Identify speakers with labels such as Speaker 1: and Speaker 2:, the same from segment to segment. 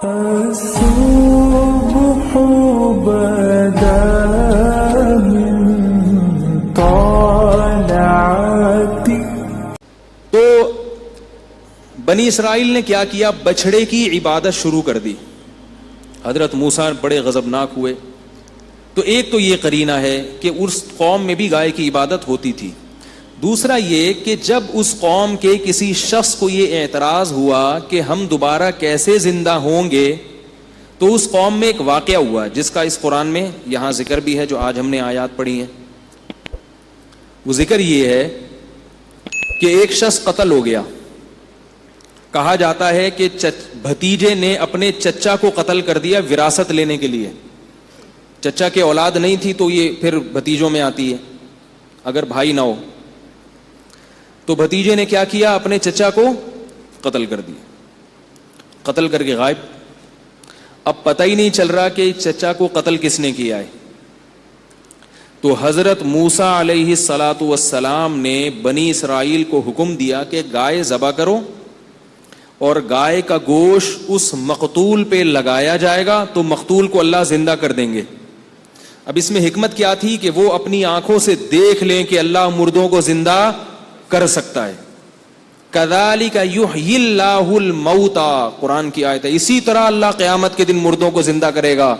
Speaker 1: الصبح بدا من طالعتی.
Speaker 2: تو بنی اسرائیل نے کیا کیا؟ بچھڑے کی عبادت شروع کر دی. حضرت موسیٰ بڑے غضبناک ہوئے. تو ایک تو یہ قرینہ ہے کہ اس قوم میں بھی گائے کی عبادت ہوتی تھی. دوسرا یہ کہ جب اس قوم کے کسی شخص کو یہ اعتراض ہوا کہ ہم دوبارہ کیسے زندہ ہوں گے، تو اس قوم میں ایک واقعہ ہوا جس کا اس قرآن میں یہاں ذکر بھی ہے جو آج ہم نے آیات پڑھی ہیں. وہ ذکر یہ ہے کہ ایک شخص قتل ہو گیا. کہا جاتا ہے کہ بھتیجے نے اپنے چچا کو قتل کر دیا وراثت لینے کے لیے. چچا کے اولاد نہیں تھی تو یہ پھر بھتیجوں میں آتی ہے اگر بھائی نہ ہو. تو بھتیجے نے کیا کیا؟ اپنے چچا کو قتل کر دیا. قتل کر کے غائب. اب پتہ ہی نہیں چل رہا کہ چچا کو قتل کس نے کیا ہے. تو حضرت موسیٰ علیہ السلام نے بنی اسرائیل کو حکم دیا کہ گائے ذبح کرو اور گائے کا گوشت اس مقتول پہ لگایا جائے گا تو مقتول کو اللہ زندہ کر دیں گے. اب اس میں حکمت کیا تھی کہ وہ اپنی آنکھوں سے دیکھ لیں کہ اللہ مردوں کو زندہ کر سکتا ہے. کذالک یحیی اللہ الموتى، قرآن کی آیت ہے. اسی طرح اللہ قیامت کے دن مردوں کو زندہ کرے گا.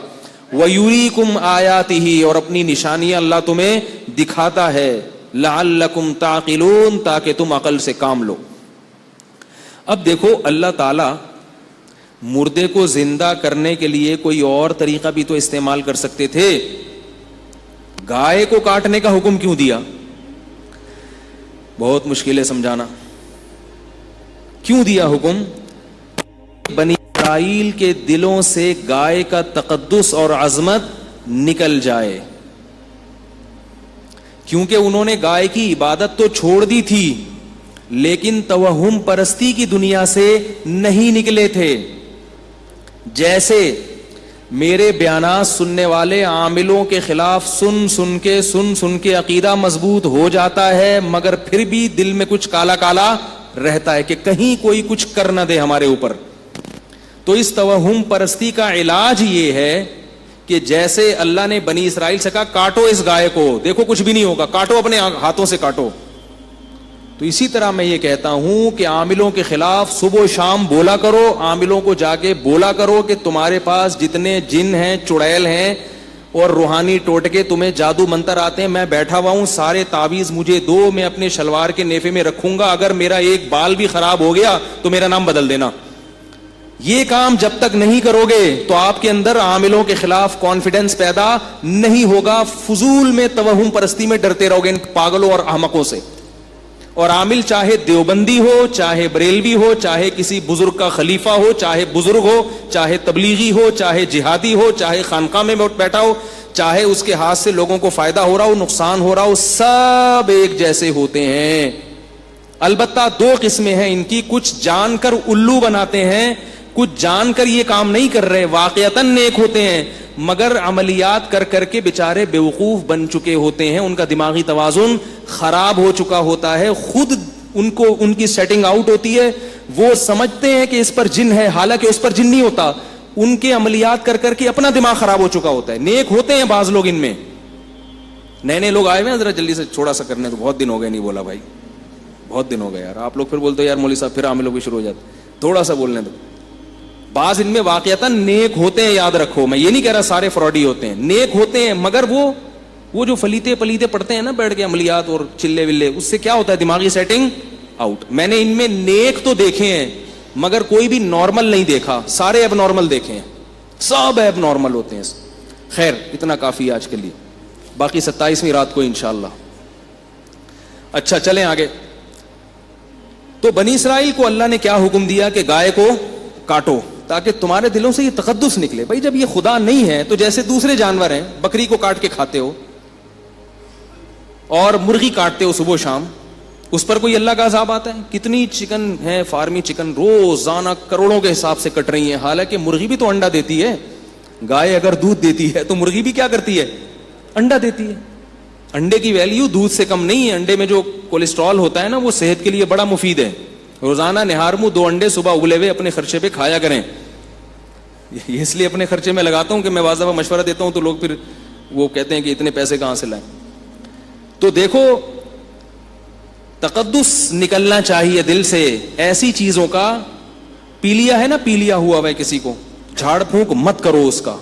Speaker 2: وَيُرِيكُمْ آیاتہ، اور اپنی نشانیاں اللہ تمہیں دکھاتا ہے. لعلکم تعقلون، تاکہ تم عقل سے کام لو. اب دیکھو اللہ تعالی مردے کو زندہ کرنے کے لیے کوئی اور طریقہ بھی تو استعمال کر سکتے تھے. گائے کو کاٹنے کا حکم کیوں دیا؟ بہت مشکل ہے سمجھانا. کیوں دیا حکم؟ بنی اسرائیل کے دلوں سے گائے کا تقدس اور عظمت نکل جائے، کیونکہ انہوں نے گائے کی عبادت تو چھوڑ دی تھی لیکن توہم پرستی کی دنیا سے نہیں نکلے تھے. جیسے میرے بیانات سننے والے عاملوں کے خلاف سن کے عقیدہ مضبوط ہو جاتا ہے، مگر پھر بھی دل میں کچھ کالا کالا رہتا ہے کہ کہیں کوئی کچھ کر نہ دے ہمارے اوپر. تو اس توہم پرستی کا علاج یہ ہے کہ جیسے اللہ نے بنی اسرائیل سے کہا کاٹو اس گائے کو، دیکھو کچھ بھی نہیں ہوگا، کاٹو اپنے ہاتھوں سے کاٹو. تو اسی طرح میں یہ کہتا ہوں کہ عاملوں کے خلاف صبح و شام بولا کرو، عاملوں کو جا کے بولا کرو کہ تمہارے پاس جتنے جن ہیں، چڑیل ہیں اور روحانی ٹوٹکے تمہیں جادو منتر آتے ہیں، میں بیٹھا ہوا ہوں، سارے تعویذ مجھے دو، میں اپنے شلوار کے نیفے میں رکھوں گا، اگر میرا ایک بال بھی خراب ہو گیا تو میرا نام بدل دینا. یہ کام جب تک نہیں کرو گے تو آپ کے اندر عاملوں کے خلاف کانفیڈنس پیدا نہیں ہوگا. فضول میں توہم پرستی میں ڈرتے رہو گے ان پاگلوں اور احمقوں سے. اور عامل چاہے دیوبندی ہو، چاہے بریلوی ہو، چاہے کسی بزرگ کا خلیفہ ہو، چاہے بزرگ ہو، چاہے تبلیغی ہو، چاہے جہادی ہو، چاہے خانقاہ میں بیٹھا ہو، چاہے اس کے ہاتھ سے لوگوں کو فائدہ ہو رہا ہو، نقصان ہو رہا ہو، سب ایک جیسے ہوتے ہیں. البتہ دو قسمیں ہیں ان کی، کچھ جان کر الو بناتے ہیں، کچھ جان کر یہ کام نہیں کر رہے، واقعتاً نیک ہوتے ہیں مگر عملیات کر کر کے بیچارے بیوقوف بن چکے ہوتے ہیں، ان کا دماغی توازن خراب ہو چکا ہوتا ہے، خود ان کی سیٹنگ آؤٹ ہوتی ہے، وہ سمجھتے ہیں کہ اس پر جن ہے حالانکہ اس پر جن نہیں ہوتا، ان کے عملیات کر کر کے اپنا دماغ خراب ہو چکا ہوتا ہے. نیک ہوتے ہیں بعض لوگ ان میں. نئے لوگ آئے ہوئے ہیں، ذرا جلدی سے چھوڑا سا کرنے تو، بہت دن ہو گئے نہیں بولا بھائی، بہت دن ہو گئے یار. آپ لوگ پھر بولتے یار مولوی صاحب پھر عاملوں بھی شروع ہو جاتے، تھوڑا سا بولنے دو. بعض ان میں واقعتاً نیک ہوتے ہیں، یاد رکھو، میں یہ نہیں کہہ رہا سارے فراڈی ہوتے ہیں، نیک ہوتے ہیں مگر وہ جو فلیتے پلیتے پڑھتے ہیں نا بیٹھ کے عملیات اور چلے ولے، اس سے کیا ہوتا ہے دماغی سیٹنگ آؤٹ. میں نے ان میں نیک تو دیکھے ہیں مگر کوئی بھی نارمل نہیں دیکھا، سارے اب نارمل دیکھے ہیں، سب اب نارمل ہوتے ہیں. خیر اتنا کافی ہے آج کے لیے، باقی 27ویں رات کو انشاءاللہ. اچھا چلیں آگے. تو بنی اسرائیل کو اللہ نے کیا حکم دیا کہ گائے کو کاٹو تاکہ تمہارے دلوں سے یہ تقدس نکلے. بھائی جب یہ خدا نہیں ہے تو جیسے دوسرے جانور ہیں، بکری کو کاٹ کے کھاتے ہو اور مرغی کاٹتے ہو صبح و شام، اس پر کوئی اللہ کا عذاب آتا ہے؟ کتنی چکن ہے، فارمی چکن روزانہ کروڑوں کے حساب سے کٹ رہی ہیں، حالانکہ مرغی بھی تو انڈا دیتی ہے. گائے اگر دودھ دیتی ہے تو مرغی بھی کیا کرتی ہے؟ انڈا دیتی ہے. انڈے کی ویلیو دودھ سے کم نہیں ہے. انڈے میں جو کولیسٹرول ہوتا ہے نا وہ صحت کے لیے بڑا مفید ہے. روزانہ نہار منہ 2 انڈے صبح ابلے ہوئے اپنے خرچے پہ کھایا کریں. یہ اس لیے اپنے خرچے میں لگاتا ہوں کہ میں واضح مشورہ دیتا ہوں تو لوگ پھر وہ کہتے ہیں کہ اتنے پیسے کہاں سے لائیں. تو دیکھو تقدس نکلنا چاہیے دل سے. ایسی چیزوں کا پیلیا ہے نا, پیلیا ہوا ہے کسی کو, جھاڑ پھونک مت کرو اس کا.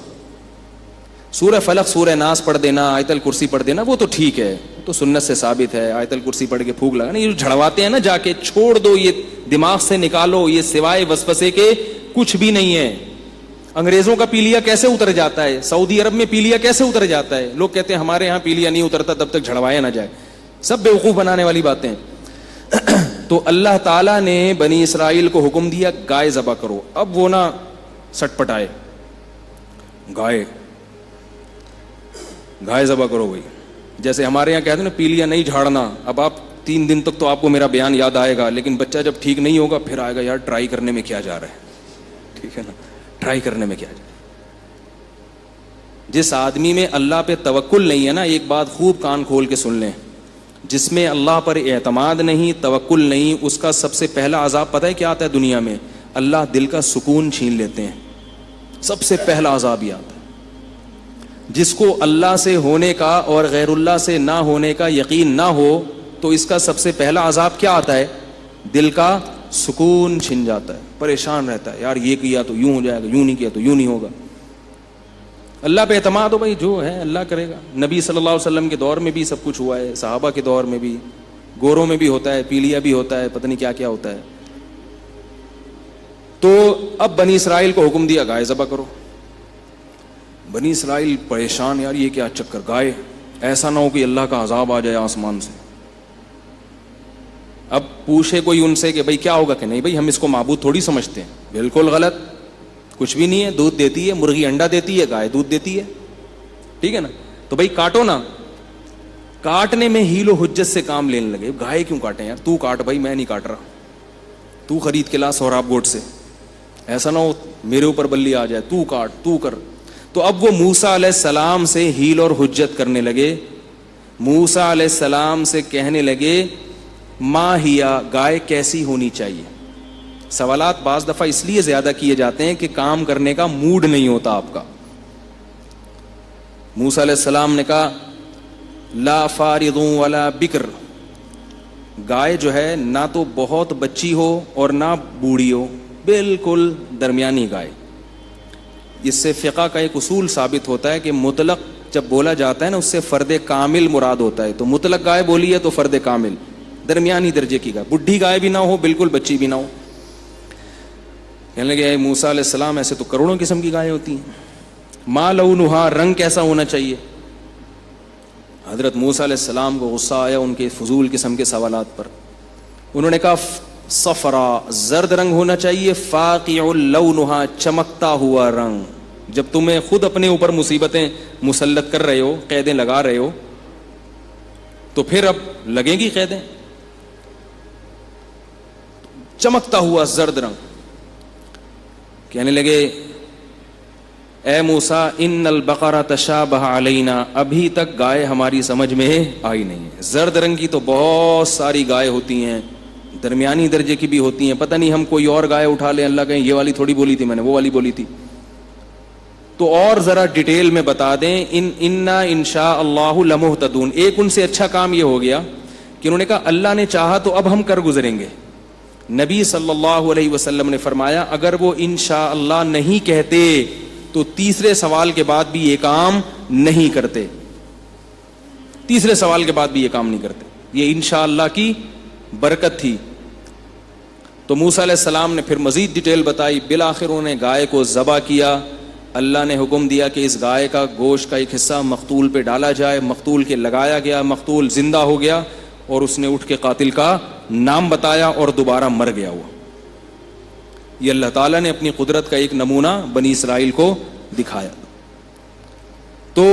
Speaker 2: سورہ فلق سورہ ناس پڑھ دینا, آیت الکرسی پڑھ دینا, وہ تو ٹھیک ہے, تو سنت سے ثابت ہے. آیت الکرسی پڑھ کے پھونک لگانا, یہ جو جھڑواتے ہیں نا جا کے, چھوڑ دو, یہ دماغ سے نکالو, یہ سوائے وسوسے کے کچھ بھی نہیں ہے. انگریزوں کا پیلیا کیسے اتر جاتا ہے, سعودی عرب میں پیلیا کیسے اتر جاتا ہے. لوگ کہتے ہیں ہمارے یہاں پیلیا نہیں اترتا تب تک جھڑوایا نہ جائے. سب بیوقوف بنانے والی باتیں. تو اللہ تعالیٰ نے بنی اسرائیل کو حکم دیا گائے ذبح کرو. اب وہ نہ سٹ پٹائے, گائے ذبح کرو بھائی. جیسے ہمارے یہاں کہتے ہیں نا پیلیا نہیں جھاڑنا. اب آپ 3 دن تک تو آپ کو میرا بیان یاد آئے گا, لیکن بچہ جب ٹھیک نہیں ہوگا پھر آئے گا یار ٹرائی کرنے میں کیا جا رہا ہے. ٹھیک ہے نا, ٹرائی کرنے میں کیا جا رہا ہے. جس آدمی میں اللہ پہ توکل نہیں ہے نا, ایک بات خوب کان کھول کے سن لیں, جس میں اللہ پر اعتماد نہیں, توکل نہیں, اس کا سب سے پہلا عذاب پتہ ہے کیا آتا ہے دنیا میں؟ اللہ دل کا سکون چھین لیتے ہیں. سب سے پہلا عذاب یہ آتا ہے. جس کو اللہ سے ہونے کا اور غیر اللہ سے نہ ہونے کا یقین نہ ہو تو اس کا سب سے پہلا عذاب کیا آتا ہے؟ دل کا سکون چھن جاتا ہے, پریشان رہتا ہے, یار یہ کیا تو یوں ہو جائے گا, یوں نہیں کیا تو یوں نہیں ہوگا. اللہ پہ اعتماد ہو بھائی, جو ہے اللہ کرے گا. نبی صلی اللہ علیہ وسلم کے دور میں بھی سب کچھ ہوا ہے, صحابہ کے دور میں بھی, گوروں میں بھی ہوتا ہے, پیلیا بھی ہوتا ہے, پتہ نہیں کیا کیا ہوتا ہے. تو اب بنی اسرائیل کو حکم دیا گائے ذبح کرو. بنی اسرائیل پریشان, یار یہ کیا چکر, گائے, ایسا نہ ہو کہ اللہ کا عذاب آ جائے آسمان سے. اب پوچھے کوئی ان سے کہ بھائی کیا ہوگا, کہ نہیں بھائی ہم اس کو معبود تھوڑی سمجھتے ہیں. بالکل غلط, کچھ بھی نہیں ہے. دودھ دیتی ہے, مرغی انڈا دیتی ہے, گائے دودھ دیتی ہے, ٹھیک ہے نا. تو بھائی کاٹو نا. کاٹنے میں ہیل و حجت سے کام لینے لگے. گائے کیوں کاٹیں یار, تو کاٹ بھائی, میں نہیں کاٹ رہا, تو خرید کے لا سوراب گوٹ سے, ایسا نہ ہو میرے اوپر بلی آ جائے, تو کاٹ, تو کر. تو اب وہ موسیٰ علیہ السلام سے ہیل اور حجت کرنے لگے. موسیٰ علیہ السلام سے کہنے لگے ما ہیا, گائے کیسی ہونی چاہیے. سوالات بعض دفعہ اس لیے زیادہ کیے جاتے ہیں کہ کام کرنے کا موڈ نہیں ہوتا آپ کا. موسیٰ علیہ السلام نے کہا لا فارض ولا بکر, گائے جو ہے نہ تو بہت بچی ہو اور نہ بوڑھی ہو, بالکل درمیانی گائے. اس سے فقہ کا ایک اصول ثابت ہوتا ہے کہ مطلق جب بولا جاتا ہے نا اس سے فرد کامل مراد ہوتا ہے. تو مطلق گائے بولی ہے تو فرد کامل, درمیانی درجے کی گائے, بڈھی گائے بھی نہ ہو بالکل بچی بھی نہ ہو. کہنے لگے موسیٰ علیہ السلام ایسے تو کروڑوں قسم کی گائیں ہوتی ہیں, ما لونہا, رنگ کیسا ہونا چاہیے. حضرت موسیٰ علیہ السلام کو غصہ آیا ان کے فضول قسم کے سوالات پر. انہوں نے کہا صفرا, زرد رنگ ہونا چاہیے, فاقع لونہا, چمکتا ہوا رنگ. جب تمہیں خود اپنے اوپر مصیبتیں مسلط کر رہے ہو, قیدیں لگا رہے ہو, تو پھر اب لگیں گی قیدیں. چمکتا ہوا زرد رنگ. کہنے لگے اے موسیٰ ان البقرہ تشابہ علینا, ابھی تک گائے ہماری سمجھ میں آئی نہیں ہے. زرد رنگ کی تو بہت ساری گائے ہوتی ہیں, درمیانی درجے کی بھی ہوتی ہیں, پتہ نہیں ہم کوئی اور گائے اٹھا لیں, اللہ کہیں یہ والی تھوڑی بولی تھی میں نے, وہ والی بولی تھی. تو اور ذرا ڈیٹیل میں بتا دیں. انا انشاء اللہ لمہتدون. ایک ان سے اچھا کام یہ ہو گیا کہ انہوں نے کہا اللہ نے چاہا تو اب ہم کر گزریں گے. نبی صلی اللہ علیہ وسلم نے فرمایا اگر وہ انشاءاللہ نہیں کہتے تو تیسرے سوال کے بعد بھی یہ کام نہیں کرتے. تیسرے سوال کے بعد بھی یہ کام نہیں کرتے. یہ انشاءاللہ کی برکت تھی. تو موسیٰ علیہ السلام نے پھر مزید ڈیٹیل بتائی. بالآخر انہوں نے گائے کو ذبح کیا. اللہ نے حکم دیا کہ اس گائے کا گوشت کا ایک حصہ مقتول پہ ڈالا جائے. مقتول کے لگایا گیا, مقتول زندہ ہو گیا اور اس نے اٹھ کے قاتل کا نام بتایا اور دوبارہ مر گیا ہوا. یہ اللہ تعالیٰ نے اپنی قدرت کا ایک نمونہ بنی اسرائیل کو دکھایا. تو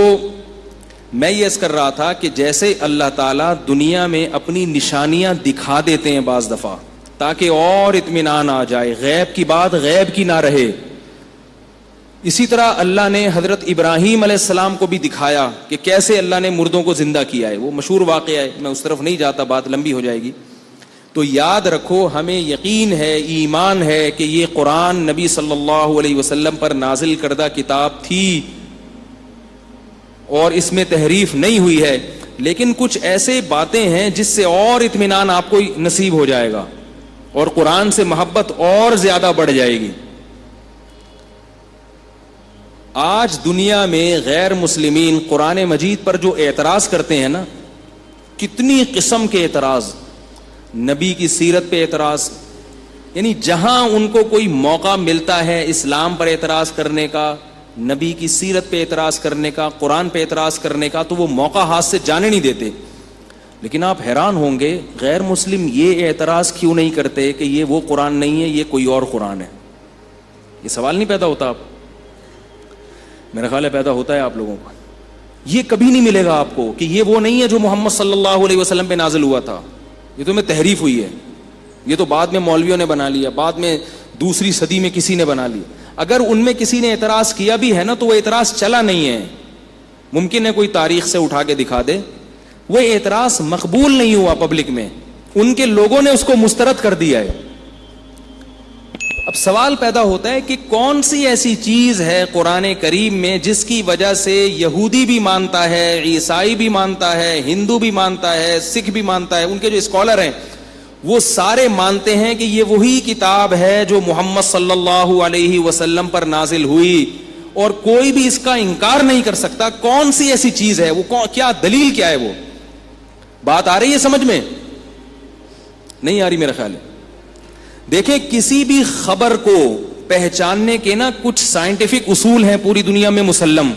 Speaker 2: میں یہ عرض کر رہا تھا کہ جیسے اللہ تعالیٰ دنیا میں اپنی نشانیاں دکھا دیتے ہیں بعض دفعہ تاکہ اور اطمینان آ جائے, غیب کی بات غیب کی نہ رہے, اسی طرح اللہ نے حضرت ابراہیم علیہ السلام کو بھی دکھایا کہ کیسے اللہ نے مردوں کو زندہ کیا ہے. وہ مشہور واقعہ ہے, میں اس طرف نہیں جاتا, بات لمبی ہو جائے گی. تو یاد رکھو ہمیں یقین ہے، ایمان ہے کہ یہ قرآن نبی صلی اللہ علیہ وسلم پر نازل کردہ کتاب تھی اور اس میں تحریف نہیں ہوئی ہے، لیکن کچھ ایسے باتیں ہیں جس سے اور اطمینان آپ کو نصیب ہو جائے گا اور قرآن سے محبت اور زیادہ بڑھ جائے گی۔ آج دنیا میں غیر مسلمین قرآن مجید پر جو اعتراض کرتے ہیں نا، کتنی قسم کے اعتراض، نبی کی سیرت پہ اعتراض، یعنی جہاں ان کو کوئی موقع ملتا ہے اسلام پر اعتراض کرنے کا، نبی کی سیرت پہ اعتراض کرنے کا، قرآن پہ اعتراض کرنے کا، تو وہ موقع ہاتھ سے جانے نہیں دیتے۔ لیکن آپ حیران ہوں گے غیر مسلم یہ اعتراض کیوں نہیں کرتے کہ یہ وہ قرآن نہیں ہے، یہ کوئی اور قرآن ہے؟ یہ سوال نہیں پیدا ہوتا؟ آپ میرا خیال ہے پیدا ہوتا ہے آپ لوگوں کو۔ یہ کبھی نہیں ملے گا آپ کو کہ یہ وہ نہیں ہے جو محمد صلی اللہ علیہ وسلم پہ نازل ہوا تھا، یہ تو میں تحریف ہوئی ہے، یہ تو بعد میں مولویوں نے بنا لیا، بعد میں دوسری صدی میں کسی نے بنا لیا۔ اگر ان میں کسی نے اعتراض کیا بھی ہے نا تو وہ اعتراض چلا نہیں ہے، ممکن ہے کوئی تاریخ سے اٹھا کے دکھا دے، وہ اعتراض مقبول نہیں ہوا پبلک میں، ان کے لوگوں نے اس کو مسترد کر دیا ہے۔ اب سوال پیدا ہوتا ہے کہ کون سی ایسی چیز ہے قرآن کریم میں جس کی وجہ سے یہودی بھی مانتا ہے، عیسائی بھی مانتا ہے، ہندو بھی مانتا ہے، سکھ بھی مانتا ہے، ان کے جو اسکالر ہیں وہ سارے مانتے ہیں کہ یہ وہی کتاب ہے جو محمد صلی اللہ علیہ وسلم پر نازل ہوئی، اور کوئی بھی اس کا انکار نہیں کر سکتا۔ کون سی ایسی چیز ہے وہ؟ کیا دلیل کیا ہے؟ وہ بات آ رہی ہے سمجھ میں؟ نہیں آ رہی میرا خیال ہے۔ دیکھیں کسی بھی خبر کو پہچاننے کے نا کچھ سائنٹیفک اصول ہیں پوری دنیا میں مسلم۔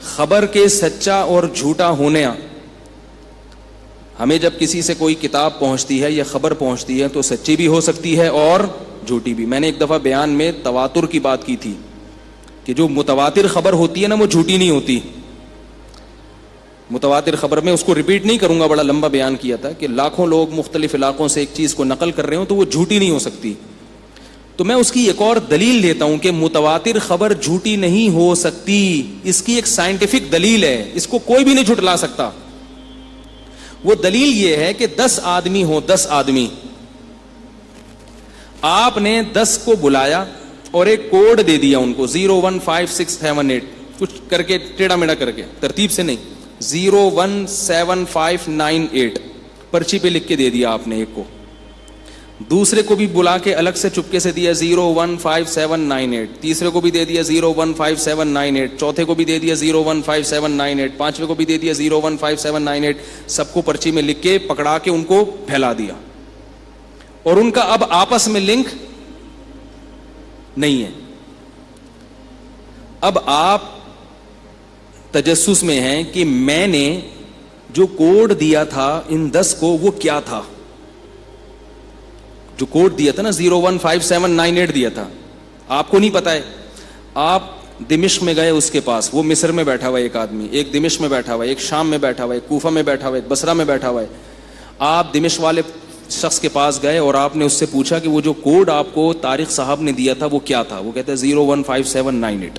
Speaker 2: خبر کے سچا اور جھوٹا ہونے، ہمیں جب کسی سے کوئی کتاب پہنچتی ہے یا خبر پہنچتی ہے تو سچی بھی ہو سکتی ہے اور جھوٹی بھی۔ میں نے ایک دفعہ بیان میں تواتر کی بات کی تھی کہ جو متواتر خبر ہوتی ہے نا وہ جھوٹی نہیں ہوتی۔ متواتر خبر میں اس کو ریپیٹ نہیں کروں گا، بڑا لمبا بیان کیا تھا کہ لاکھوں لوگ مختلف علاقوں سے ایک چیز کو نقل کر رہے ہوں تو وہ جھوٹی نہیں ہو سکتی۔ تو میں اس کی ایک اور دلیل دیتا ہوں کہ متواتر خبر جھوٹی نہیں ہو سکتی، اس کی ایک سائنٹیفک دلیل ہے، اس کو کوئی بھی نہیں جھٹلا سکتا۔ وہ دلیل یہ ہے کہ 10 آدمی ہو، 10 آدمی، آپ نے 10 کو بلایا اور ایک کوڈ دے دیا ان کو 015678، کچھ کر کے ٹیڑھا میڑھا کر کے، ترتیب سے نہیں، 017598 پرچی پہ لکھ کے دے دیا آپ نے ایک کو، دوسرے کو بھی بلا کے الگ سے چپکے سے دیا 015798، تیسرے کو بھی دے دیا 015798، چوتھے کو بھی دے دیا 015798، پانچویں کو بھی دے دیا 015798، سب کو پرچی میں لکھ کے پکڑا کے ان کو پھیلا دیا، اور ان کا اب آپس میں لنک نہیں ہے۔ اب آپ تجسس میں ہیں کہ میں نے جو کوڈ دیا تھا ان 10 کو وہ کیا تھا، جو کوڈ دیا تھا نا 015798 دیا تھا، آپ کو نہیں پتا ہے۔ آپ دمشق میں گئے اس کے پاس، وہ مصر میں بیٹھا ہوا ہے ایک آدمی، ایک دمشق میں بیٹھا ہوا ہے، ایک شام میں بیٹھا ہوا ہے، ایک کوفہ میں بیٹھا ہوا ہے، ایک بصرہ میں بیٹھا ہوا ہے۔ آپ دمشق والے شخص کے پاس گئے اور آپ نے اس سے پوچھا کہ وہ جو کوڈ آپ کو طارق صاحب نے دیا تھا وہ کیا تھا؟ وہ کہتا ہے 015798۔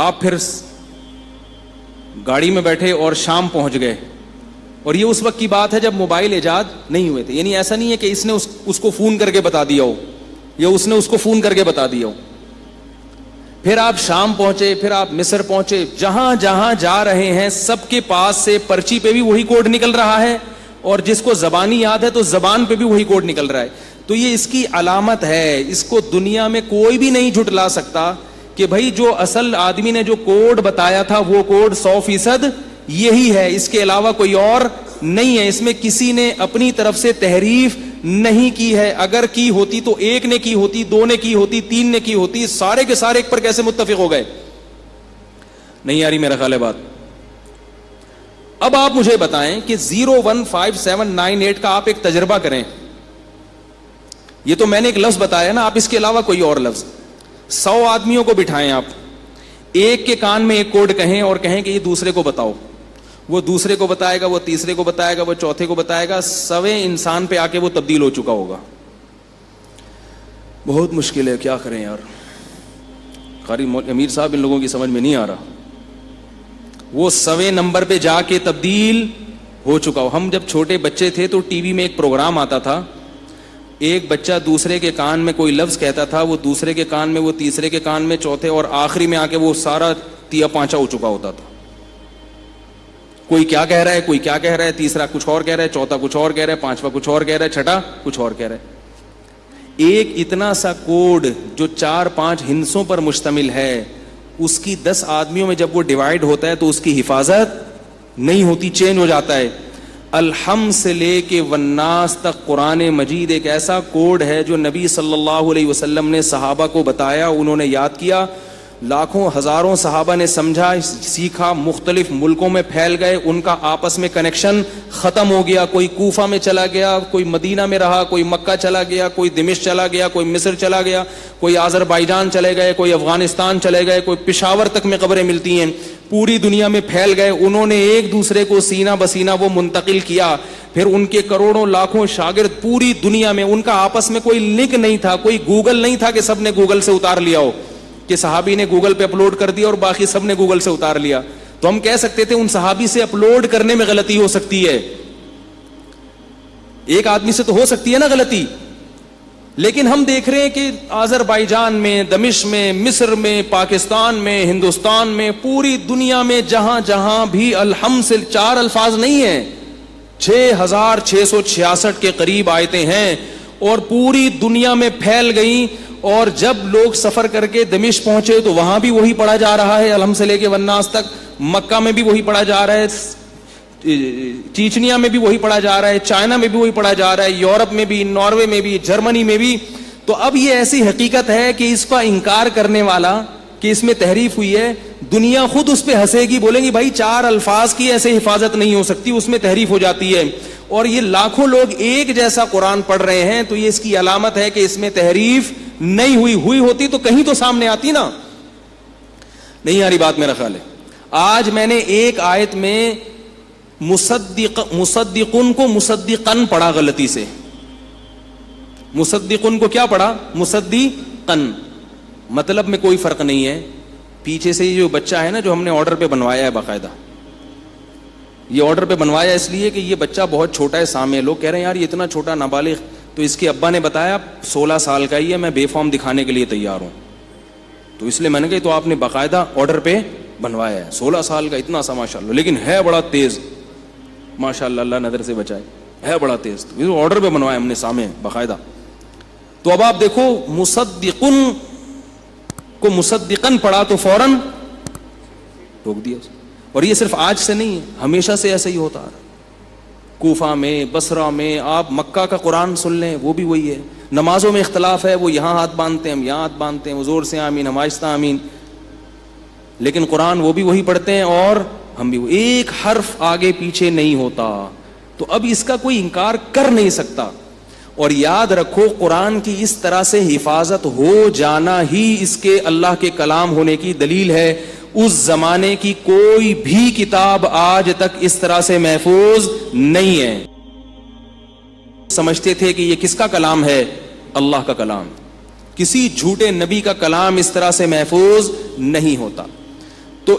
Speaker 2: آپ پھر گاڑی میں بیٹھے اور شام پہنچ گئے، اور یہ اس وقت کی بات ہے جب موبائل ایجاد نہیں ہوئے تھے، یعنی ایسا نہیں ہے کہ اس نے اس کو فون کر کے بتا دیا ہو یا اس نے اس کو فون کر کے بتا دیا ہو۔ پھر آپ شام پہنچے، پھر آپ مصر پہنچے، جہاں جہاں جا رہے ہیں سب کے پاس سے پرچی پہ بھی وہی کوڈ نکل رہا ہے، اور جس کو زبانی یاد ہے تو زبان پہ بھی وہی کوڈ نکل رہا ہے۔ تو یہ اس کی علامت ہے، اس کو دنیا میں کوئی بھی نہیں جھٹلا سکتا کہ بھائی جو اصل آدمی نے جو کوڈ بتایا تھا وہ کوڈ 100% یہی ہے، اس کے علاوہ کوئی اور نہیں ہے، اس میں کسی نے اپنی طرف سے تحریف نہیں کی ہے۔ اگر کی ہوتی تو ایک نے کی ہوتی، 2 نے کی ہوتی، 3 نے کی ہوتی، سارے کے سارے ایک پر کیسے متفق ہو گئے؟ نہیں آ رہی میرا خیال ہے بات۔ اب آپ مجھے بتائیں کہ 015798 کا آپ ایک تجربہ کریں، یہ تو میں نے ایک لفظ بتایا نا، آپ اس کے علاوہ کوئی اور لفظ 100 آدمیوں کو بٹھائیں، آپ ایک کے کان میں ایک کوڈ کہیں اور کہیں کہ یہ دوسرے کو بتاؤ، وہ دوسرے کو بتائے گا، وہ تیسرے کو بتائے گا، وہ چوتھے کو بتائے گا، 100 انسان پہ آ کے وہ تبدیل ہو چکا ہوگا۔ بہت مشکل ہے، کیا کریں یار، قاری امیر صاحب ان لوگوں کی سمجھ میں نہیں آ رہا۔ وہ 100 نمبر پہ جا کے تبدیل ہو چکا ہو. ہم جب چھوٹے بچے تھے تو ٹی وی میں ایک پروگرام آتا تھا, ایک بچہ دوسرے کے کان میں کوئی لفظ کہتا تھا, وہ دوسرے کے کان میں, وہ تیسرے کے کان میں, چوتھے, اور آخری میں آ کے وہ سارا تیا پانچا ہو چکا ہوتا تھا. کوئی کیا کہہ رہا ہے, کوئی کیا کہہ رہا ہے, تیسرا کچھ اور کہہ رہا ہے, چوتھا کچھ اور کہہ رہا ہے, پانچواں کچھ اور کہہ رہا ہے, چھٹا کچھ اور کہہ رہا ہے. ایک اتنا سا کوڈ جو 4-5 ہندسوں پر مشتمل ہے, اس کی 10 آدمیوں میں جب وہ ڈیوائیڈ ہوتا ہے تو اس کی حفاظت نہیں ہوتی, چینج ہو جاتا ہے. الحم سے لے کے والناس تک قرآن مجید ایک ایسا کوڈ ہے جو نبی صلی اللہ علیہ وسلم نے صحابہ کو بتایا, انہوں نے یاد کیا, لاکھوں ہزاروں صحابہ نے سمجھا, سیکھا, مختلف ملکوں میں پھیل گئے, ان کا آپس میں کنیکشن ختم ہو گیا. کوئی کوفہ میں چلا گیا, کوئی مدینہ میں رہا, کوئی مکہ چلا گیا, کوئی دمشق چلا گیا, کوئی مصر چلا گیا, کوئی آذربائیجان چلے گئے, کوئی افغانستان چلے گئے, کوئی پشاور تک میں قبریں ملتی ہیں, پوری دنیا میں پھیل گئے. انہوں نے ایک دوسرے کو سینہ بسینہ وہ منتقل کیا. پھر ان کے کروڑوں لاکھوں شاگرد پوری دنیا میں, ان کا آپس میں کوئی لنک نہیں تھا, کوئی گوگل نہیں تھا کہ سب نے گوگل سے اتار لیا ہو, کہ صحابی نے گوگل پہ اپلوڈ کر دیا اور باقی سب نے گوگل سے اتار لیا. تو ہم کہہ سکتے تھے ان صحابی سے اپلوڈ کرنے میں غلطی ہو سکتی ہے, ایک آدمی سے تو ہو سکتی ہے نا غلطی, لیکن ہم دیکھ رہے ہیں کہ آذربائیجان میں, دمشق میں, مصر میں, پاکستان میں, ہندوستان میں, پوری دنیا میں جہاں جہاں بھی الحمد سے 4 الفاظ نہیں ہیں, 6666 کے قریب آیتیں ہیں, اور پوری دنیا میں پھیل گئیں. اور جب لوگ سفر کر کے دمشق پہنچے تو وہاں بھی وہی پڑھا جا رہا ہے, الحمد سے لے کے والناس تک. مکہ میں بھی وہی پڑھا جا رہا ہے, چیچنیا میں بھی وہی پڑھا جا رہا ہے, چائنا میں بھی وہی پڑھا جا رہا ہے, یورپ میں بھی, ناروے میں بھی, جرمنی میں بھی. تو اب یہ ایسی حقیقت ہے کہ اس کا انکار کرنے والا کہ اس میں تحریف ہوئی ہے, دنیا خود اس پہ ہنسے گی, بولیں گی بھائی 4 الفاظ کی ایسے حفاظت نہیں ہو سکتی, اس میں تحریف ہو جاتی ہے. اور یہ لاکھوں لوگ ایک جیسا قرآن پڑھ رہے ہیں, تو یہ اس کی علامت ہے کہ اس میں تحریف نہیں ہوئی ہوتی تو کہیں تو سامنے آتی نا. نہیں آ رہی بات میرا خیال ہے. آج میں نے ایک آیت میں مصدقن کو مصدقن پڑھا غلطی سے. مصدقن کو کیا پڑھا, مصدقن. مطلب میں کوئی فرق نہیں ہے, پیچھے سے یہ جو بچہ ہے نا جو ہم نے آرڈر پہ بنوایا ہے, باقاعدہ یہ آرڈر پہ بنوایا اس لیے کہ یہ بچہ بہت چھوٹا ہے. سامنے لوگ کہہ رہے ہیں یار یہ اتنا چھوٹا نابالغ, تو اس کے ابا نے بتایا 16 سال کا ہی ہے, میں بے فارم دکھانے کے لیے تیار ہوں. تو اس لیے میں نے کہا تو آپ نے باقاعدہ آرڈر پہ بنوایا ہے, 16 سال کا, اتنا سا ماشاءاللہ, لیکن ہے بڑا تیز, ماشاءاللہ, اللہ نظر سے بچائے, ہے بڑا تیز. تو آرڈر پہ بنوایا ہم نے سامنے باقاعدہ. تو اب آپ دیکھو مصدقن کو مصدقن پڑھا تو فوراً روک دیا. اور یہ صرف آج سے نہیں ہے, ہمیشہ سے ایسا ہی ہوتا ہے. کوفہ میں, بصرہ میں, آپ مکہ کا قرآن سن لیں وہ بھی وہی ہے. نمازوں میں اختلاف ہے, وہ یہاں ہاتھ باندھتے ہیں, ہم یہاں ہاتھ باندھتے ہیں, وہ زور سے آمین, ہم آہستہ آمین, لیکن قرآن وہ بھی وہی پڑھتے ہیں اور ہم بھی, ایک حرف آگے پیچھے نہیں ہوتا. تو اب اس کا کوئی انکار کر نہیں سکتا. اور یاد رکھو قرآن کی اس طرح سے حفاظت ہو جانا ہی اس کے اللہ کے کلام ہونے کی دلیل ہے. اس زمانے کی کوئی بھی کتاب آج تک اس طرح سے محفوظ نہیں ہے. سمجھتے تھے کہ یہ کس کا کلام ہے, اللہ کا کلام. کسی جھوٹے نبی کا کلام اس طرح سے محفوظ نہیں ہوتا. تو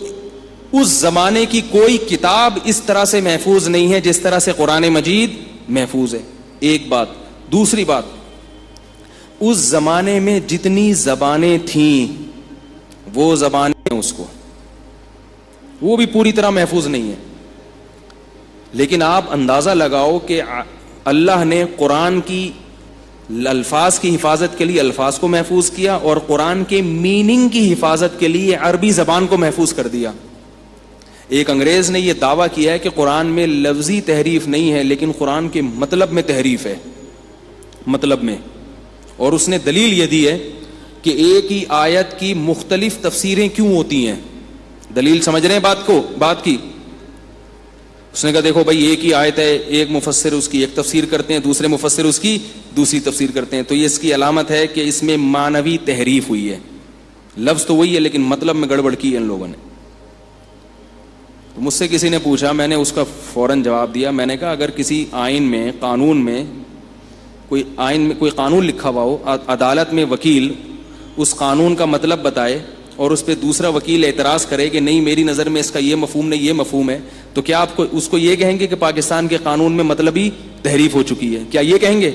Speaker 2: اس زمانے کی کوئی کتاب اس طرح سے محفوظ نہیں ہے جس طرح سے قرآن مجید محفوظ ہے. ایک بات. دوسری بات, اس زمانے میں جتنی زبانیں تھیں وہ زبانیں اس کو وہ بھی پوری طرح محفوظ نہیں ہے. لیکن آپ اندازہ لگاؤ کہ اللہ نے قرآن کی الفاظ کی حفاظت کے لیے الفاظ کو محفوظ کیا, اور قرآن کے میننگ کی حفاظت کے لیے عربی زبان کو محفوظ کر دیا. ایک انگریز نے یہ دعویٰ کیا ہے کہ قرآن میں لفظی تحریف نہیں ہے, لیکن قرآن کے مطلب میں تحریف ہے, مطلب میں. اور اس نے دلیل یہ دی ہے کہ ایک ہی آیت کی مختلف تفسیریں کیوں ہوتی ہیں. دلیل سمجھ رہے ہیں بات کی. اس نے کہا دیکھو بھائی ایک ہی آیت ہے, ایک مفسر اس کی ایک تفسیر کرتے ہیں, دوسرے مفسر اس کی دوسری تفسیر کرتے ہیں, تو یہ اس کی علامت ہے کہ اس میں معنوی تحریف ہوئی ہے. لفظ تو وہی ہے لیکن مطلب میں گڑبڑ کی ہے ان لوگوں نے. تو مجھ سے کسی نے پوچھا, میں نے اس کا فوراً جواب دیا. میں نے کہا اگر کسی آئین میں کوئی قانون لکھا ہوا ہو, عدالت میں وکیل اس قانون کا مطلب بتائے اور اس پہ دوسرا وکیل اعتراض کرے کہ نہیں میری نظر میں اس کا یہ مفہوم نہیں یہ مفہوم ہے, تو کیا آپ کو اس کو یہ کہیں گے کہ پاکستان کے قانون میں مطلبی تحریف ہو چکی ہے؟ کیا یہ کہیں گے؟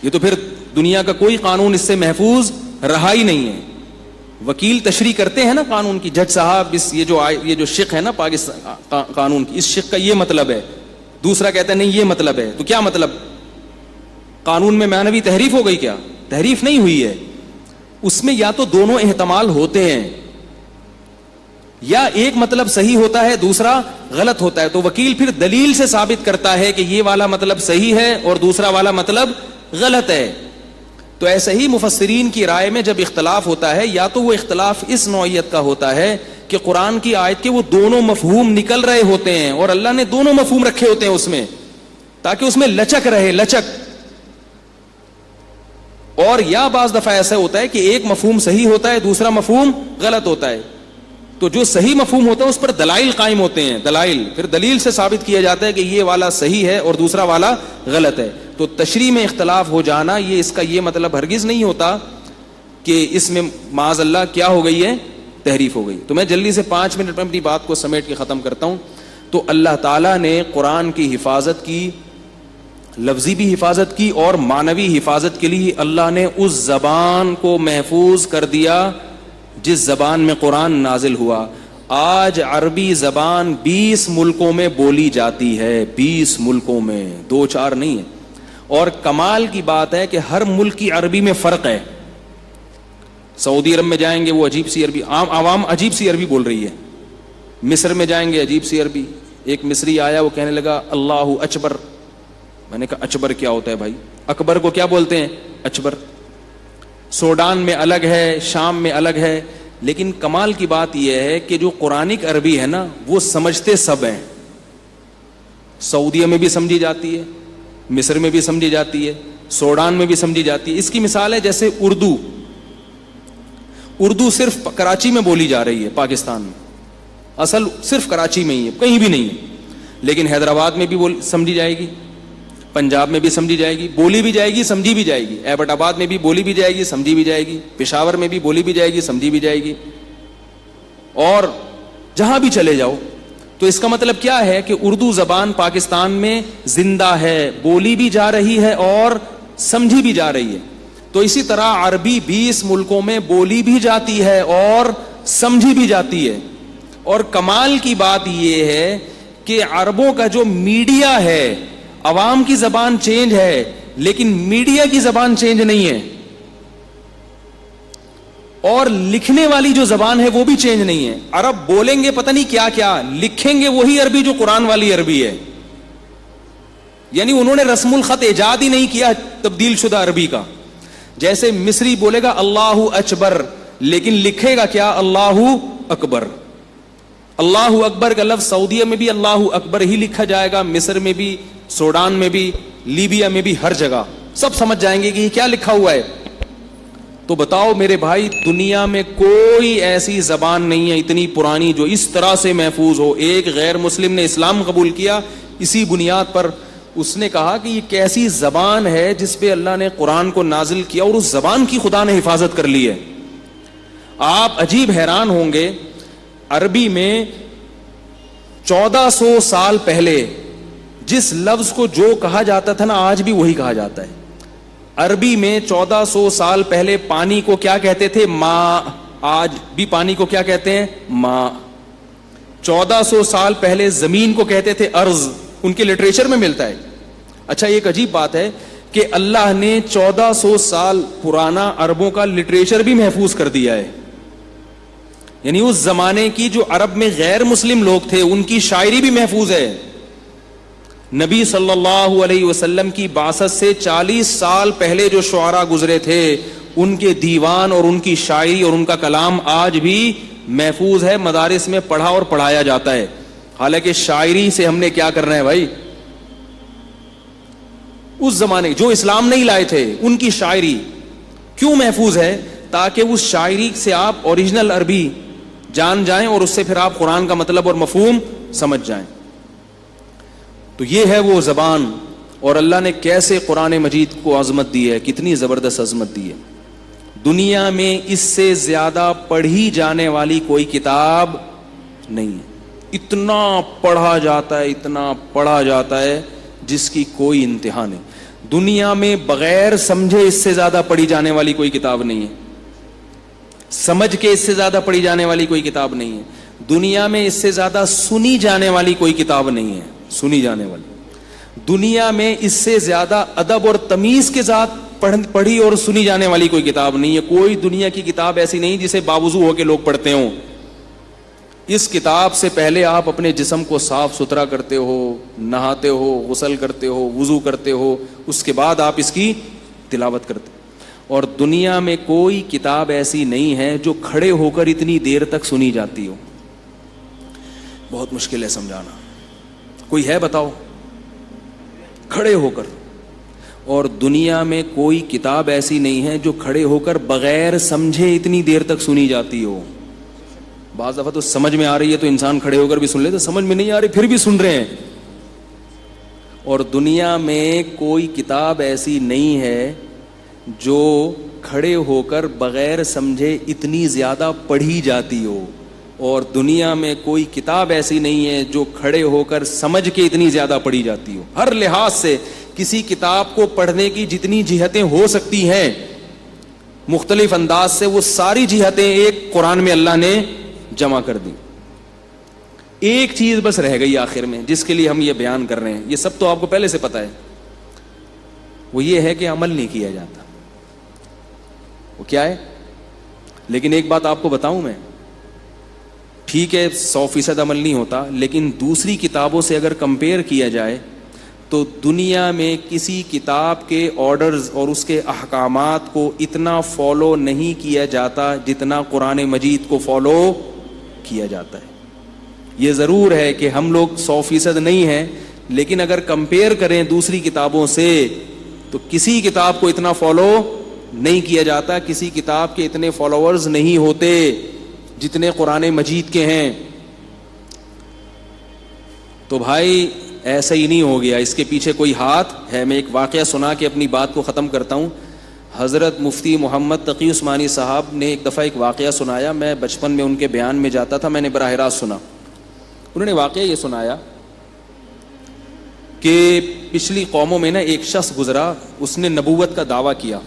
Speaker 2: یہ تو پھر دنیا کا کوئی قانون اس سے محفوظ رہا ہی نہیں ہے. وکیل تشریح کرتے ہیں نا قانون کی, جج صاحب اس یہ جو شق ہے نا پاکستان قانون کی, اس شق کا یہ مطلب ہے, دوسرا کہتا ہے نہیں یہ مطلب ہے, تو کیا مطلب؟ قانون میں معنوی تحریف ہو گئی؟ کیا تحریف نہیں ہوئی ہے. اس میں یا تو دونوں احتمال ہوتے ہیں, یا ایک مطلب صحیح ہوتا ہے دوسرا غلط ہوتا ہے, تو وکیل پھر دلیل سے ثابت کرتا ہے کہ یہ والا مطلب صحیح ہے اور دوسرا والا مطلب غلط ہے. تو ایسے ہی مفسرین کی رائے میں جب اختلاف ہوتا ہے, یا تو وہ اختلاف اس نوعیت کا ہوتا ہے کہ قرآن کی آیت کے وہ دونوں مفہوم نکل رہے ہوتے ہیں اور اللہ نے دونوں مفہوم رکھے ہوتے ہیں اس میں, تاکہ اس میں لچک رہے, لچک. اور یا بعض دفعہ ایسا ہوتا ہے کہ ایک مفہوم صحیح ہوتا ہے دوسرا مفہوم غلط ہوتا ہے, تو جو صحیح مفہوم ہوتا ہے اس پر دلائل قائم ہوتے ہیں, دلائل پھر دلیل سے ثابت کیا جاتا ہے کہ یہ والا صحیح ہے اور دوسرا والا غلط ہے. تو تشریح میں اختلاف ہو جانا یہ اس کا یہ مطلب ہرگز نہیں ہوتا کہ اس میں معاذ اللہ کیا ہو گئی ہے, تحریف ہو گئی. تو میں جلدی سے 5 منٹ میں اپنی بات کو سمیٹ کے ختم کرتا ہوں. تو اللہ تعالیٰ نے قرآن کی حفاظت کی, لفظی بھی حفاظت کی اور معنوی حفاظت کے لیے اللہ نے اس زبان کو محفوظ کر دیا جس زبان میں قرآن نازل ہوا. آج عربی زبان 20 ملکوں میں بولی جاتی ہے, 20 ملکوں میں, 2-4 نہیں ہے. اور کمال کی بات ہے کہ ہر ملک کی عربی میں فرق ہے. سعودی عرب میں جائیں گے وہ عجیب سی عربی, عام عوام عجیب سی عربی بول رہی ہے. مصر میں جائیں گے عجیب سی عربی. ایک مصری آیا وہ کہنے لگا اللہ اکبر. میں نے کہا اکبر کیا ہوتا ہے بھائی؟ اکبر کو کیا بولتے ہیں؟ اکبر. سوڈان میں الگ ہے, شام میں الگ ہے. لیکن کمال کی بات یہ ہے کہ جو قرآنک عربی ہے نا وہ سمجھتے سب ہیں. سعودیہ میں بھی سمجھی جاتی ہے, مصر میں بھی سمجھی جاتی ہے, سوڈان میں بھی سمجھی جاتی ہے. اس کی مثال ہے جیسے اردو صرف کراچی میں بولی جا رہی ہے پاکستان میں, اصل صرف کراچی میں ہی ہے, کہیں بھی نہیں ہے. لیکن حیدرآباد میں بھی سمجھی جائے گی, پنجاب میں بھی سمجھی جائے گی, بولی بھی جائے گی, سمجھی بھی جائے گی. ایبٹ آباد میں بھی بولی بھی جائے گی, سمجھی بھی جائے گی. پشاور میں بھی بولی بھی جائے گی, سمجھی بھی جائے گی. اور جہاں بھی چلے جاؤ. تو اس کا مطلب کیا ہے کہ اردو زبان پاکستان میں زندہ ہے, بولی بھی جا رہی ہے اور سمجھی بھی جا رہی ہے. تو اسی طرح عربی 20 ملکوں میں بولی بھی جاتی ہے اور سمجھی بھی جاتی ہے. اور کمال کی بات یہ ہے کہ عربوں کا جو میڈیا ہے, عوام کی زبان چینج ہے لیکن میڈیا کی زبان چینج نہیں ہے, اور لکھنے والی جو زبان ہے وہ بھی چینج نہیں ہے. عرب بولیں گے پتہ نہیں کیا کیا, لکھیں گے وہی عربی جو قرآن والی عربی ہے. یعنی انہوں نے رسم الخط ایجاد ہی نہیں کیا تبدیل شدہ عربی کا. جیسے مصری بولے گا اللہ اکبر لیکن لکھے گا کیا؟ اللہ اکبر. اللہ اکبر کا لفظ سعودیہ میں بھی اللہ اکبر ہی لکھا جائے گا, مصر میں بھی, سوڈان میں بھی, لیبیا میں بھی, ہر جگہ سب سمجھ جائیں گے کہ یہ کیا لکھا ہوا ہے. تو بتاؤ میرے بھائی, دنیا میں کوئی ایسی زبان نہیں ہے اتنی پرانی جو اس طرح سے محفوظ ہو. ایک غیر مسلم نے اسلام قبول کیا اسی بنیاد پر, اس نے کہا کہ یہ کیسی زبان ہے جس پہ اللہ نے قرآن کو نازل کیا اور اس زبان کی خدا نے حفاظت کر لی ہے. آپ عجیب حیران ہوں گے, عربی میں 1400 سال پہلے جس لفظ کو جو کہا جاتا تھا نا آج بھی وہی کہا جاتا ہے. عربی میں 1400 سال پہلے پانی کو کیا کہتے تھے؟ ماء. آج بھی پانی کو کیا کہتے ہیں؟ ماء. 1400 سال پہلے زمین کو کہتے تھے ارض. ان کے لٹریچر میں ملتا ہے. اچھا ایک عجیب بات ہے کہ اللہ نے 1400 سال پرانا عربوں کا لٹریچر بھی محفوظ کر دیا ہے. یعنی اس زمانے کی جو عرب میں غیر مسلم لوگ تھے ان کی شاعری بھی محفوظ ہے. نبی صلی اللہ علیہ وسلم کی بعثت سے 40 سال پہلے جو شعراء گزرے تھے ان کے دیوان اور ان کی شاعری اور ان کا کلام آج بھی محفوظ ہے, مدارس میں پڑھا اور پڑھایا جاتا ہے. حالانکہ شاعری سے ہم نے کیا کرنا ہے بھائی؟ اس زمانے جو اسلام نہیں لائے تھے ان کی شاعری کیوں محفوظ ہے؟ تاکہ اس شاعری سے آپ اوریجنل عربی جان جائیں اور اس سے پھر آپ قرآن کا مطلب اور مفہوم سمجھ جائیں. تو یہ ہے وہ زبان, اور اللہ نے کیسے قرآن مجید کو عظمت دی ہے, کتنی زبردست عظمت دی ہے. دنیا میں اس سے زیادہ پڑھی جانے والی کوئی کتاب نہیں ہے. اتنا پڑھا جاتا ہے, اتنا پڑھا جاتا ہے جس کی کوئی انتہا نہیں. دنیا میں بغیر سمجھے اس سے زیادہ پڑھی جانے والی کوئی کتاب نہیں ہے. سمجھ کے اس سے زیادہ پڑھی جانے والی کوئی کتاب نہیں ہے. دنیا میں اس سے زیادہ سنی جانے والی کوئی کتاب نہیں ہے. سنی جانے والی دنیا میں اس سے زیادہ ادب اور تمیز کے ساتھ پڑھی اور سنی جانے والی کوئی کتاب نہیں ہے. کوئی دنیا کی کتاب ایسی نہیں جسے باوضو ہو کے لوگ پڑھتے ہوں. اس کتاب سے پہلے آپ اپنے جسم کو صاف ستھرا کرتے ہو, نہاتے ہو, غسل کرتے ہو, وضو کرتے ہو, اس کے بعد آپ اس کی تلاوت کرتے. اور دنیا میں کوئی کتاب ایسی نہیں ہے جو کھڑے ہو کر اتنی دیر تک سنی جاتی ہو. بہت مشکل ہے سمجھانا. کوئی ہے بتاؤ کھڑے ہو کر. اور دنیا میں کوئی کتاب ایسی نہیں ہے جو کھڑے ہو کر بغیر سمجھے اتنی دیر تک سنی جاتی ہو. بعض دفعہ تو سمجھ میں آ رہی ہے تو انسان کھڑے ہو کر بھی سن لیتے, سمجھ میں نہیں آ رہی پھر بھی سن رہے ہیں. اور دنیا میں کوئی کتاب ایسی نہیں ہے جو کھڑے ہو کر بغیر سمجھے اتنی زیادہ پڑھی جاتی ہو. اور دنیا میں کوئی کتاب ایسی نہیں ہے جو کھڑے ہو کر سمجھ کے اتنی زیادہ پڑھی جاتی ہو. ہر لحاظ سے کسی کتاب کو پڑھنے کی جتنی جہتیں ہو سکتی ہیں مختلف انداز سے, وہ ساری جہتیں ایک قرآن میں اللہ نے جمع کر دی. ایک چیز بس رہ گئی آخر میں جس کے لیے ہم یہ بیان کر رہے ہیں. یہ سب تو آپ کو پہلے سے پتا ہے, وہ یہ ہے کہ عمل نہیں کیا جاتا. وہ کیا ہے؟ لیکن ایک بات آپ کو بتاؤں میں, ٹھیک ہے 100% عمل نہیں ہوتا, لیکن دوسری کتابوں سے اگر کمپیئر کیا جائے تو دنیا میں کسی کتاب کے آرڈرز اور اس کے احکامات کو اتنا فالو نہیں کیا جاتا جتنا قرآن مجید کو فالو کیا جاتا ہے. یہ ضرور ہے کہ ہم لوگ 100% نہیں ہیں, لیکن اگر کمپیئر کریں دوسری کتابوں سے تو کسی کتاب کو اتنا فالو نہیں کیا جاتا, کسی کتاب کے اتنے فالوورز نہیں ہوتے جتنے قرآن مجید کے ہیں. تو بھائی ایسا ہی نہیں ہو گیا, اس کے پیچھے کوئی ہاتھ ہے. میں ایک واقعہ سنا کے اپنی بات کو ختم کرتا ہوں. حضرت مفتی محمد تقی عثمانی صاحب نے ایک دفعہ ایک واقعہ سنایا. میں بچپن میں ان کے بیان میں جاتا تھا, میں نے براہ راست سنا. انہوں نے واقعہ یہ سنایا کہ پچھلی قوموں میں نا ایک شخص گزرا, اس نے نبوت کا دعویٰ کیا.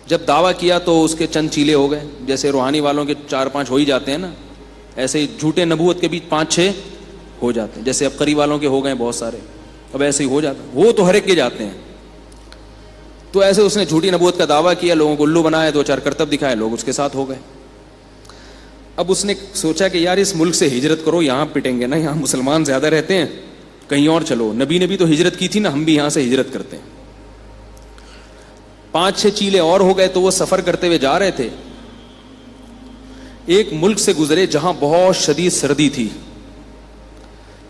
Speaker 2: جب دعویٰ کیا تو اس کے چند چیلے ہو گئے, جیسے روحانی والوں کے 4-5 ہو ہی جاتے ہیں نا, ایسے ہی جھوٹے نبوت کے بھی 5-6 ہو جاتے ہیں. جیسے عبقری والوں کے ہو گئے بہت سارے, اب ایسے ہی ہو جاتا. وہ تو ہر ایک کے جاتے ہیں. تو ایسے اس نے جھوٹی نبوت کا دعویٰ کیا, لوگوں کو الو بنایا, 2-4 کرتب دکھائے, لوگ اس کے ساتھ ہو گئے. اب اس نے سوچا کہ یار اس ملک سے ہجرت کرو, یہاں پٹیں گے نا, یہاں مسلمان زیادہ رہتے ہیں, کہیں اور چلو. نبی نے بھی تو ہجرت کی تھی نا, ہم بھی یہاں سے ہجرت کرتے ہیں. 5-6 چیلے اور ہو گئے. تو وہ سفر کرتے ہوئے جا رہے تھے, ایک ملک سے گزرے جہاں بہت شدید سردی تھی.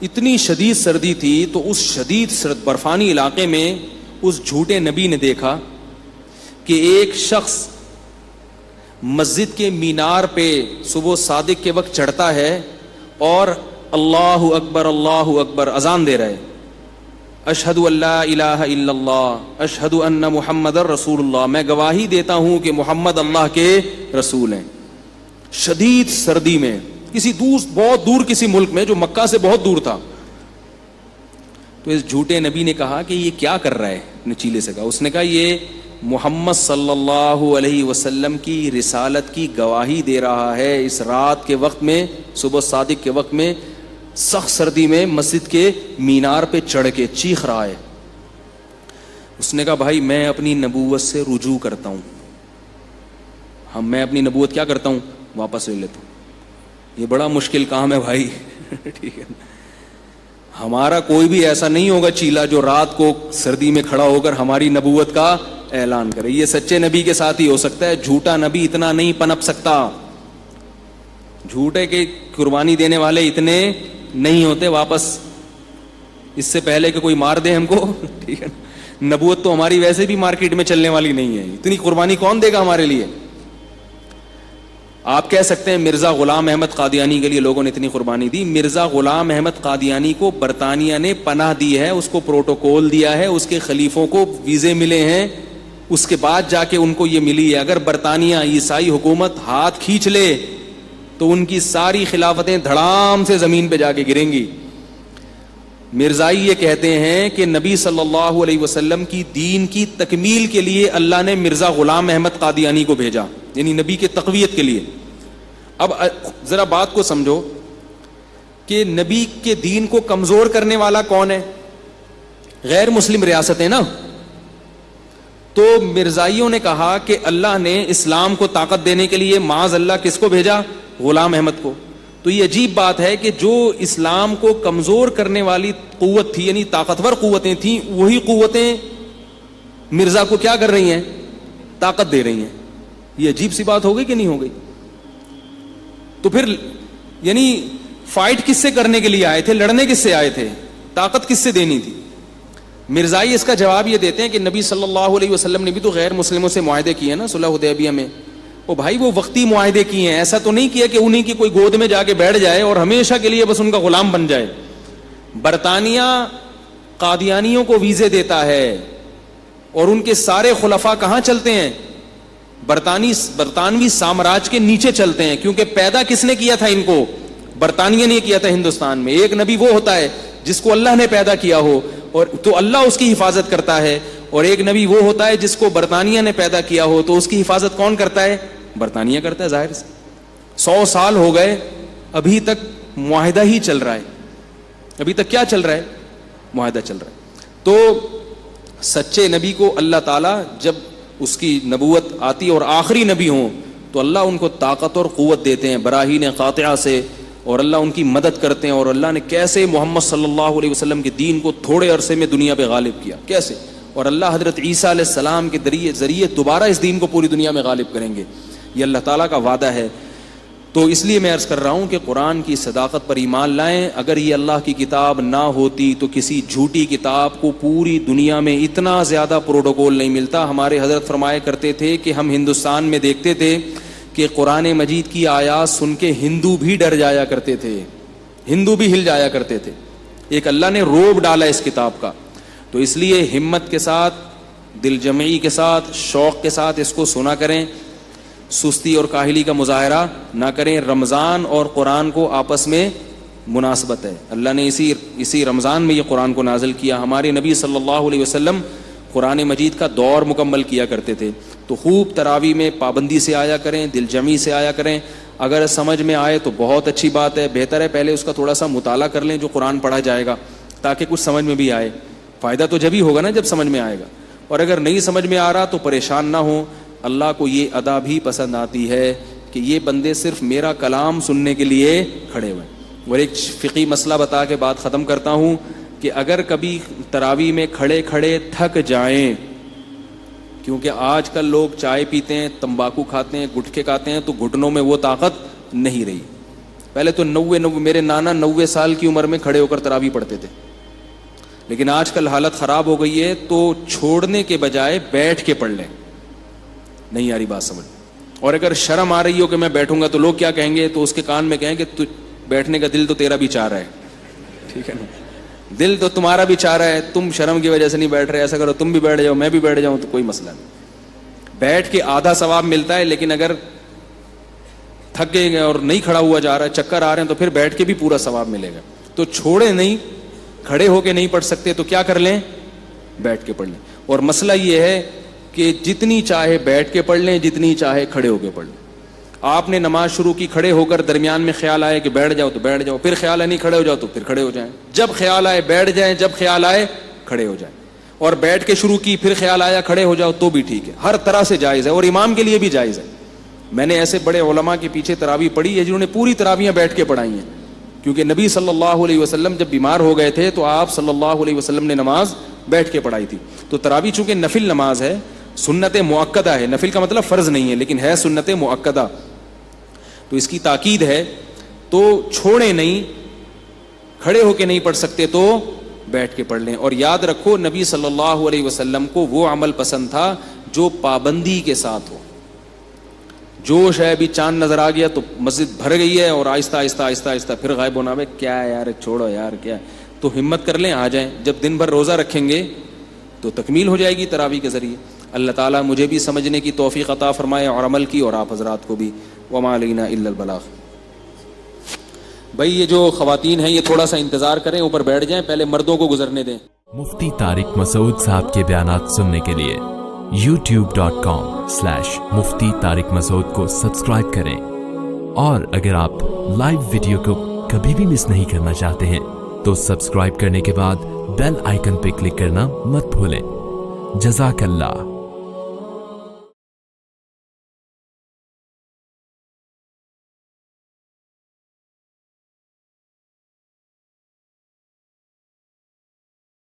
Speaker 2: اتنی شدید سردی تھی تو اس شدید برفانی علاقے میں اس جھوٹے نبی نے دیکھا کہ ایک شخص مسجد کے مینار پہ صبح صادق کے وقت چڑھتا ہے اور اللہ اکبر اذان دے رہا ہے, اشہد ان لا الہ الا اللہ اشہد ان محمد رسول اللہ, میں گواہی دیتا ہوں کہ محمد اللہ کے رسول ہیں. شدید سردی میں کسی بہت دور کسی ملک میں جو مکہ سے بہت دور تھا. تو اس جھوٹے نبی نے کہا کہ یہ کیا کر رہا ہے, نے چیلے سے کہا. اس نے کہا یہ محمد صلی اللہ علیہ وسلم کی رسالت کی گواہی دے رہا ہے. اس رات کے وقت میں, صبح صادق کے وقت میں, سخت سردی میں مسجد کے مینار پہ چڑھ کے چیخ رہا ہے. اس نے کہا بھائی میں اپنی نبوت سے رجوع کرتا ہوں, میں اپنی نبوت کیا کرتا ہوں, واپس لے لیتا ہوں. یہ بڑا مشکل کام ہے بھائی. ٹھیک ہے, ہمارا کوئی بھی ایسا نہیں ہوگا چیلا جو رات کو سردی میں کھڑا ہو کر ہماری نبوت کا اعلان کرے. یہ سچے نبی کے ساتھ ہی ہو سکتا ہے, جھوٹا نبی اتنا نہیں پنپ سکتا. جھوٹے کے قربانی دینے والے اتنے نہیں ہوتے واپس, اس سے پہلے کہ کوئی مار دے ہم کو. ٹھیک ہے, نبوت تو ہماری ویسے بھی مارکیٹ میں چلنے والی نہیں ہے, اتنی قربانی کون دے گا ہمارے لیے. آپ کہہ سکتے ہیں مرزا غلام احمد قادیانی کے لیے لوگوں نے اتنی قربانی دی. مرزا غلام احمد قادیانی کو برطانیہ نے پناہ دی ہے, اس کو پروٹوکول دیا ہے, اس کے خلیفوں کو ویزے ملے ہیں, اس کے بعد جا کے ان کو یہ ملی ہے. اگر برطانیہ عیسائی حکومت ہاتھ کھینچ لے تو ان کی ساری خلافتیں دھڑام سے زمین پہ جا کے گریں گی. مرزائی یہ کہتے ہیں کہ نبی صلی اللہ علیہ وسلم کی دین کی تکمیل کے لیے اللہ نے مرزا غلام احمد قادیانی کو بھیجا, یعنی نبی کے تقویت کے لیے. اب ذرا بات کو سمجھو کہ نبی کے دین کو کمزور کرنے والا کون ہے؟ غیر مسلم ریاستیں نا. تو مرزائیوں نے کہا کہ اللہ نے اسلام کو طاقت دینے کے لیے معاذ اللہ کس کو بھیجا؟ غلام احمد کو. تو یہ عجیب بات ہے کہ جو اسلام کو کمزور کرنے والی قوت تھی, یعنی طاقتور قوتیں تھیں, وہی قوتیں مرزا کو کیا کر رہی ہیں؟ طاقت دے رہی ہیں. یہ عجیب سی بات ہو گئی کہ نہیں ہو گئی؟ تو پھر یعنی فائٹ کس سے کرنے کے لیے آئے تھے؟ لڑنے کس سے آئے تھے؟ طاقت کس سے دینی تھی؟ مرزائی اس کا جواب یہ دیتے ہیں کہ نبی صلی اللہ علیہ وسلم نے بھی تو غیر مسلموں سے معاہدے کیے نا صلح حدیبیہ میں. او بھائی وہ وقتی معاہدے کیے ہیں, ایسا تو نہیں کیا کہ انہیں کی کوئی گود میں جا کے بیٹھ جائے اور ہمیشہ کے لیے بس ان کا غلام بن جائے. برطانیہ قادیانیوں کو ویزے دیتا ہے اور ان کے سارے خلفاء کہاں چلتے ہیں؟ برطانوی سامراج کے نیچے چلتے ہیں, کیونکہ پیدا کس نے کیا تھا ان کو؟ برطانیہ نے کیا تھا ہندوستان میں. ایک نبی وہ ہوتا ہے جس کو اللہ نے پیدا کیا ہو اور تو اللہ اس کی حفاظت کرتا ہے, اور ایک نبی وہ ہوتا ہے جس کو برطانیہ نے پیدا کیا ہو تو اس کی حفاظت کون کرتا ہے؟ برطانیہ کرتا ہے. ظاہر سے 100 سال ہو گئے ابھی تک معاہدہ ہی چل رہا ہے. ابھی تک کیا چل رہا ہے؟ معاہدہ چل رہا ہے. تو سچے نبی کو اللہ تعالیٰ جب اس کی نبوت آتی اور آخری نبی ہوں تو اللہ ان کو طاقت اور قوت دیتے ہیں براہین قاطعہ سے, اور اللہ ان کی مدد کرتے ہیں. اور اللہ نے کیسے محمد صلی اللہ علیہ وسلم کے دین کو تھوڑے عرصے میں دنیا پہ غالب کیا, کیسے, اور اللہ حضرت عیسیٰ علیہ السلام کے ذریعے دوبارہ اس دین کو پوری دنیا میں غالب کریں گے. یہ اللہ تعالیٰ کا وعدہ ہے. تو اس لیے میں عرض کر رہا ہوں کہ قرآن کی صداقت پر ایمان لائیں. اگر یہ اللہ کی کتاب نہ ہوتی تو کسی جھوٹی کتاب کو پوری دنیا میں اتنا زیادہ پروٹوکول نہیں ملتا. ہمارے حضرت فرمایا کرتے تھے کہ ہم ہندوستان میں دیکھتے تھے کہ قرآن مجید کی آیات سن کے ہندو بھی ڈر جایا کرتے تھے, ہندو بھی ہل جایا کرتے تھے. ایک اللہ نے روب ڈالا اس کتاب کا. تو اس لیے ہمت کے ساتھ, دل جمعی کے ساتھ, شوق کے ساتھ اس کو سنا کریں. سستی اور کاہلی کا مظاہرہ نہ کریں. رمضان اور قرآن کو آپس میں مناسبت ہے. اللہ نے اسی رمضان میں یہ قرآن کو نازل کیا. ہمارے نبی صلی اللہ علیہ وسلم قرآن مجید کا دور مکمل کیا کرتے تھے. تو خوب تراویح میں پابندی سے آیا کریں, دل جمعی سے آیا کریں. اگر سمجھ میں آئے تو بہت اچھی بات ہے, بہتر ہے پہلے اس کا تھوڑا سا مطالعہ کر لیں جو قرآن پڑھا جائے گا, تاکہ کچھ سمجھ میں بھی آئے. فائدہ تو جب ہی ہوگا نا جب سمجھ میں آئے گا. اور اگر نہیں سمجھ میں آ رہا تو پریشان نہ ہو. اللہ کو یہ ادا بھی پسند آتی ہے کہ یہ بندے صرف میرا کلام سننے کے لیے کھڑے ہوئے. اور ایک فقہی مسئلہ بتا کے بات ختم کرتا ہوں کہ اگر کبھی تراویح میں کھڑے کھڑے تھک جائیں, کیونکہ آج کل لوگ چائے پیتے ہیں, تمباکو کھاتے ہیں, گٹکے کھاتے ہیں, تو گھٹنوں میں وہ طاقت نہیں رہی. پہلے تو 90 میرے نانا 90 سال کی عمر میں کھڑے ہو کر تراویح پڑھتے تھے, لیکن آج کل حالت خراب ہو گئی ہے. تو چھوڑنے کے بجائے بیٹھ کے پڑھ لیں. نہیں آ رہی بات سمجھ؟ اور اگر شرم آ رہی ہو کہ میں بیٹھوں گا تو لوگ کیا کہیں گے, تو اس کے کان میں کہیں کہ بیٹھنے کا دل تو تیرا بھی چاہ رہا ہے. ٹھیک ہے نا, دل تو تمہارا بھی چاہ رہا ہے, تم شرم کی وجہ سے نہیں بیٹھ رہے. ایسا کرو تم بھی بیٹھ جاؤ, میں بھی بیٹھ جاؤں, تو کوئی مسئلہ نہیں. بیٹھ کے آدھا ثواب ملتا ہے, لیکن اگر تھک گئے اور نہیں کھڑا ہوا جا رہا ہے, چکر آ رہے ہیں, تو پھر بیٹھ کے بھی پورا ثواب ملے گا. تو چھوڑے نہیں, کھڑے ہو کے نہیں پڑھ سکتے تو کیا کر لیں, بیٹھ کے پڑھ لیں. اور مسئلہ یہ ہے کہ جتنی چاہے بیٹھ کے پڑھ لیں, جتنی چاہے کھڑے ہو کے پڑھ لیں. آپ نے نماز شروع کی, کھڑے ہو کر درمیان میں خیال آئے کہ بیٹھ جاؤ تو بیٹھ جاؤ, پھر خیال ہے نہیں کھڑے ہو جاؤ تو پھر کھڑے ہو جائیں. جب خیال آئے بیٹھ جائیں, جب خیال آئے کھڑے ہو جائیں. اور بیٹھ کے شروع کی, پھر خیال آیا کھڑے ہو جاؤ تو بھی ٹھیک ہے. ہر طرح سے جائز ہے, اور امام کے لیے بھی جائز ہے. میں نے ایسے بڑے علماء کے پیچھے تراویح پڑھی ہے جنہوں نے پوری تراویحیں بیٹھ کے پڑھائی ہیں, کیونکہ نبی صلی اللہ علیہ وسلم جب بیمار ہو گئے تھے تو آپ صلی اللہ علیہ وسلم نے نماز بیٹھ کے پڑھائی تھی. تو تراویح چونکہ نفل نماز ہے, سنت مؤکدہ ہے, نفل کا مطلب فرض نہیں ہے, لیکن ہے سنت مؤکدہ, تو اس کی تاکید ہے. تو چھوڑے نہیں, کھڑے ہو کے نہیں پڑھ سکتے تو بیٹھ کے پڑھ لیں. اور یاد رکھو نبی صلی اللہ علیہ وسلم کو وہ عمل پسند تھا جو پابندی کے ساتھ ہو. جوش ہے, ابھی چاند نظر آ گیا تو مسجد بھر گئی ہے, اور آہستہ آہستہ آہستہ آہستہ پھر غائب ہونا, ہے کیا ہے یار, چھوڑو یار کیا, تو ہمت کر لیں آ جائیں. جب دن بھر روزہ رکھیں گے تو تکمیل ہو جائے گی تراویح کے ذریعے. اللہ تعالیٰ مجھے بھی سمجھنے کی توفیق عطا فرمائے اور عمل کی، اور آپ حضرات کو بھی. وما علینا الا البلاغ. بھائی یہ جو خواتین ہیں یہ تھوڑا سا انتظار کریں، اوپر بیٹھ جائیں، پہلے مردوں کو گزرنے دیں.
Speaker 3: مفتی طارق مسعود صاحب کے بیانات سننے کے لیے youtube.com/مفتی طارق مسعود کو سبسکرائب کریں، اور اگر آپ لائیو ویڈیو کو کبھی بھی مس نہیں کرنا چاہتے ہیں تو سبسکرائب کرنے کے بعد بیل آئیکن پہ کلک کرنا مت بھولیں. جزاک اللہ.